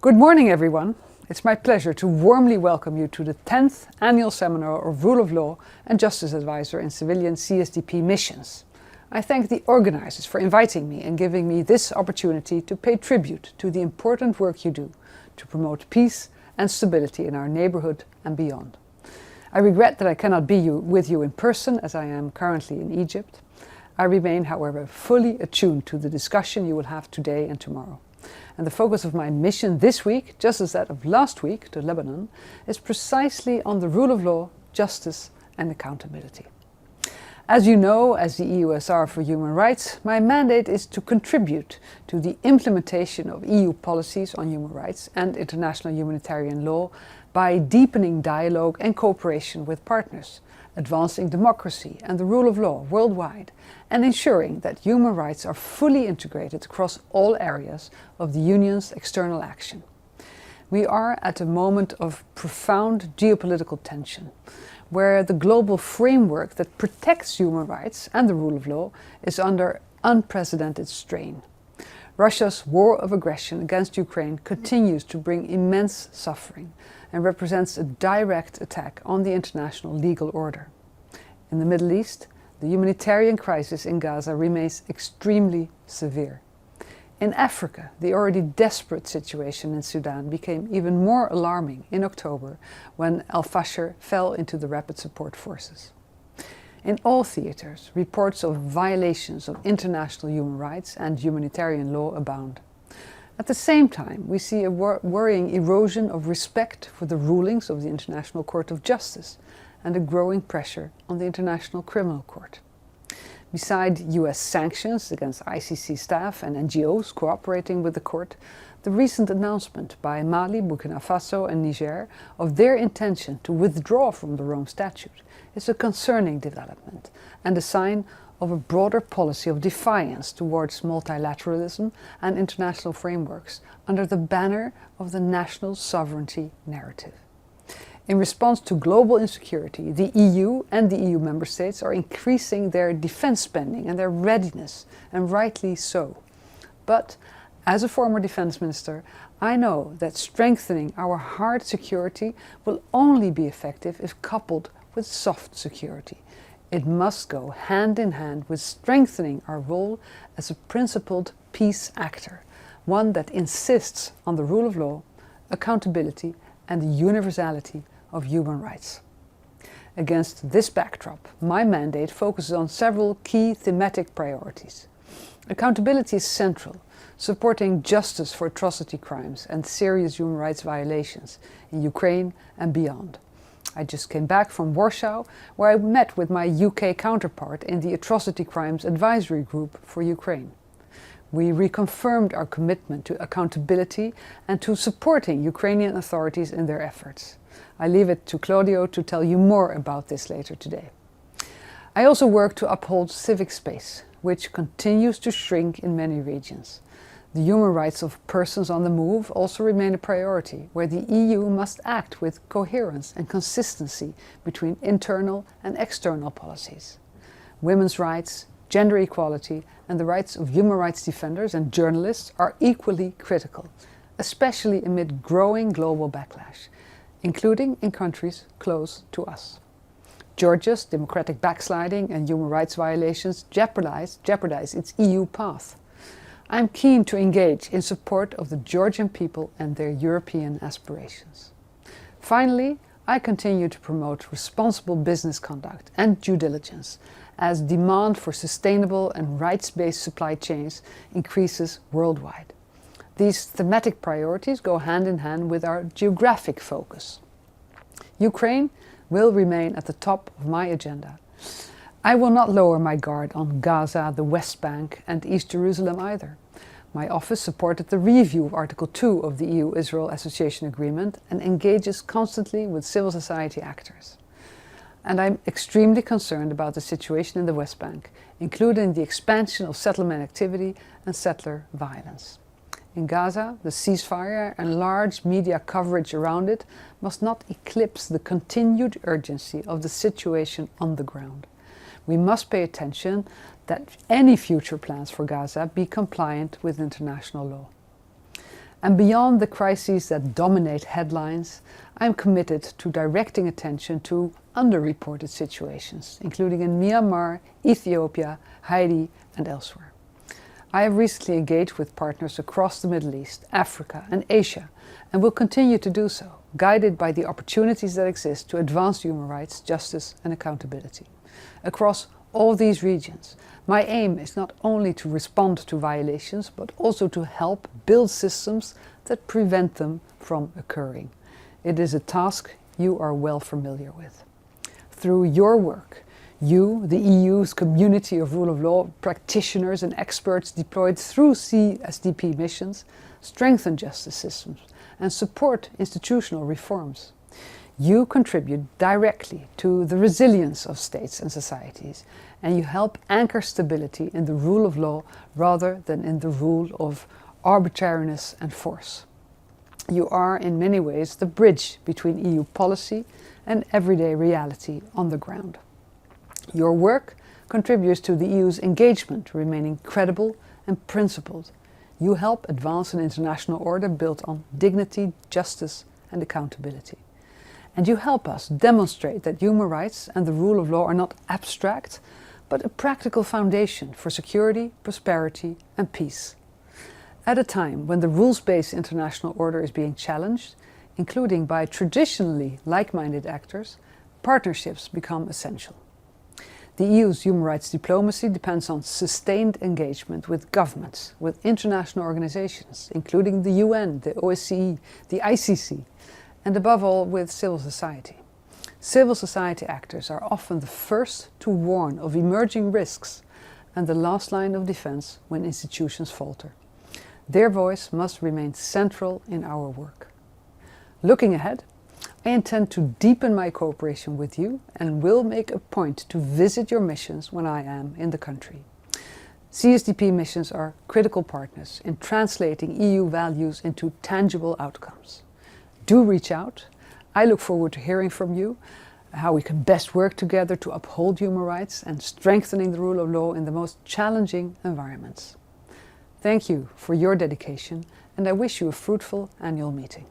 Good morning, everyone. It's my pleasure to warmly welcome you to the 10th Annual Seminar of Rule of Law and Justice Advisor in Civilian CSDP Missions. I thank the organizers for inviting me and giving me this opportunity to pay tribute to the important work you do to promote peace and stability in our neighborhood and beyond. I regret that I cannot be with you in person as I am currently in Egypt. I remain, however, fully attuned to the discussion you will have today and tomorrow. And the focus of my mission this week, just as that of last week to Lebanon, is precisely on the rule of law, justice and accountability. As you know, as the EUSR for Human Rights, my mandate is to contribute to the implementation of EU policies on human rights and international humanitarian law by deepening dialogue and cooperation with partners, advancing democracy and the rule of law worldwide, and ensuring that human rights are fully integrated across all areas of the Union's external action. We are at a moment of profound geopolitical tension, where the global framework that protects human rights and the rule of law is under unprecedented strain. Russia's war of aggression against Ukraine continues to bring immense suffering and represents a direct attack on the international legal order. In the Middle East, the humanitarian crisis in Gaza remains extremely severe. In Africa, the already desperate situation in Sudan became even more alarming in October when al-Fasher fell into the Rapid Support Forces. In all theaters, reports of violations of international human rights and humanitarian law abound. At the same time, we see a worrying erosion of respect for the rulings of the International Court of Justice and a growing pressure on the International Criminal Court. Beside US sanctions against ICC staff and NGOs cooperating with the court, the recent announcement by Mali, Burkina Faso and Niger of their intention to withdraw from the Rome Statute is a concerning development and a sign of a broader policy of defiance towards multilateralism and international frameworks under the banner of the national sovereignty narrative. In response to global insecurity, the EU and the EU member states are increasing their defense spending and their readiness, and rightly so. But as a former defense minister, I know that strengthening our hard security will only be effective if coupled with soft security. It must go hand in hand with strengthening our role as a principled peace actor, one that insists on the rule of law, accountability and the universality of human rights. Against this backdrop, my mandate focuses on several key thematic priorities. Accountability is central, supporting justice for atrocity crimes and serious human rights violations in Ukraine and beyond. I just came back from Warsaw, where I met with my UK counterpart in the Atrocity Crimes Advisory Group for Ukraine. We reconfirmed our commitment to accountability and to supporting Ukrainian authorities in their efforts. I leave it to Claudio to tell you more about this later today. I also work to uphold civic space, which continues to shrink in many regions. The human rights of persons on the move also remain a priority, where the EU must act with coherence and consistency between internal and external policies. Women's rights, gender equality, and the rights of human rights defenders and journalists are equally critical, especially amid growing global backlash, including in countries close to us. Georgia's democratic backsliding and human rights violations jeopardize its EU path. I am keen to engage in support of the Georgian people and their European aspirations. Finally, I continue to promote responsible business conduct and due diligence as demand for sustainable and rights-based supply chains increases worldwide. These thematic priorities go hand in hand with our geographic focus. Ukraine will remain at the top of my agenda. I will not lower my guard on Gaza, the West Bank and East Jerusalem either. My office supported the review of Article 2 of the EU-Israel Association Agreement and engages constantly with civil society actors. And I'm extremely concerned about the situation in the West Bank, including the expansion of settlement activity and settler violence. In Gaza, the ceasefire and large media coverage around it must not eclipse the continued urgency of the situation on the ground. We must pay attention that any future plans for Gaza be compliant with international law. And beyond the crises that dominate headlines, I am committed to directing attention to underreported situations, including in Myanmar, Ethiopia, Haiti, and elsewhere. I have recently engaged with partners across the Middle East, Africa, and Asia, and will continue to do so, guided by the opportunities that exist to advance human rights, justice, and accountability. Across all these regions, my aim is not only to respond to violations, but also to help build systems that prevent them from occurring. It is a task you are well familiar with. Through your work, you, the EU's community of rule of law practitioners and experts deployed through CSDP missions, strengthen justice systems and support institutional reforms. You contribute directly to the resilience of states and societies, and you help anchor stability in the rule of law rather than in the rule of arbitrariness and force. You are in many ways the bridge between EU policy and everyday reality on the ground. Your work contributes to the EU's engagement remaining credible and principled. You help advance an international order built on dignity, justice, and accountability. And you help us demonstrate that human rights and the rule of law are not abstract, but a practical foundation for security, prosperity, and peace. At a time when the rules-based international order is being challenged, including by traditionally like-minded actors, partnerships become essential. The EU's human rights diplomacy depends on sustained engagement with governments, with international organizations, including the UN, the OSCE, the ICC, and above all with civil society. Civil society actors are often the first to warn of emerging risks and the last line of defense when institutions falter. Their voice must remain central in our work. Looking ahead, I intend to deepen my cooperation with you and will make a point to visit your missions when I am in the country. CSDP missions are critical partners in translating EU values into tangible outcomes. Do reach out. I look forward to hearing from you, how we can best work together to uphold human rights and strengthening the rule of law in the most challenging environments. Thank you for your dedication, and I wish you a fruitful annual meeting.